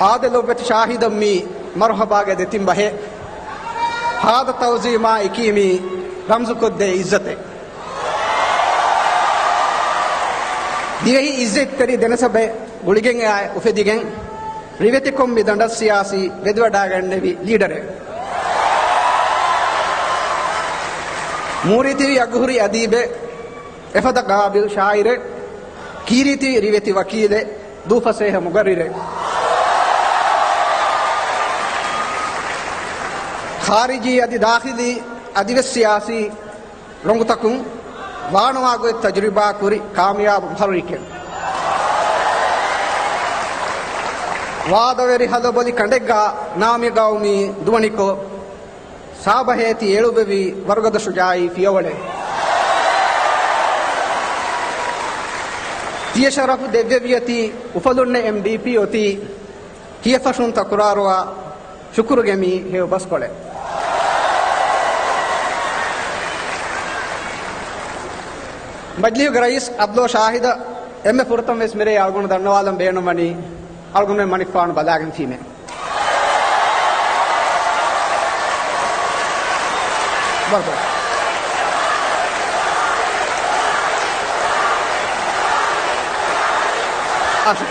ආදලොබට ශාහිදම්මි මර්හබාගේ දෙතින් බහේ හාද තවසීමා ඉකීමි රම්සුකොද්දේ ඉස්සතේ දිවෙහි ඉස්සෙත් කරි දෙනසබේ ගුලිගෙන් ආය උෆෙදිගෙන් රිවෙති කොම්බි දඬස් සියාසි වෙදවඩා ගන්නෙවි ලීඩරේ ಮೂರಿತಿ ಅಗ್ಹುರಿ ಅದೀಬೆ ಎಫದ ಗಾಬಿಲ್ ಶಾಯಿರೆ ಕೀರಿತಿ ರಿವೆತಿ ವಕೀಲೆ ದೂಫಸೇಹ ಮುಗರಿರೆ ಖಾರಿಜಿ ಅದಿ ದಾಖಿಲಿ ಅದಿವೆ ಸಿಯಾಸಿ ರೊಂಗುತಕುಂ ವಾಣವಾಗುವ ತಜ್ರಿಬಾ ಕುರಿ ಕಾಮಯಾಬ್ ಭರಿಕೆ ವಾದವೆರಿ ಹದಬಲಿ ಕಂಡೆಗ್ಗ ನಾಮಿಗಾವುಮಿ ದುವಣಿಕೋ ಸಾಬಹೇತಿ ಏಳುಬೆವಿ ವರ್ಗದ ಶುಜಾಯಿ ಫಿಯವಳೆ ತಿಯ ಶರಫ್ ದೆವ್ಯವಿಯತಿ ಉಫಲುಣ್ಣೆ ಎಂಡಿಪಿ ಒತಿ ಕಿಯಫಶುನ್ ತಕುರಾರುವ ಶುಕ್ರುಗೆಮಿ ಹೇವು ಬಸ್ಕೊಳೆ ಮಜ್ಲಿಯುಗ ರईस ಅಬ್ದೋ ಶಾಹಿದ ಎಮ್ಮೆ ಪುರತಂ ವೆಸ್ ಮೆರೆ ಆಲ್ಗುಣ ದಂಡವಾಲಂ ಬೇಣು ಮಣಿ ಆಲ್ಗುಣ ಮಣಿಫಾನ್ ಬಲಾಗನ್ ಫೀಮೆ ಬರ್ಬೋದು ಆಶೆ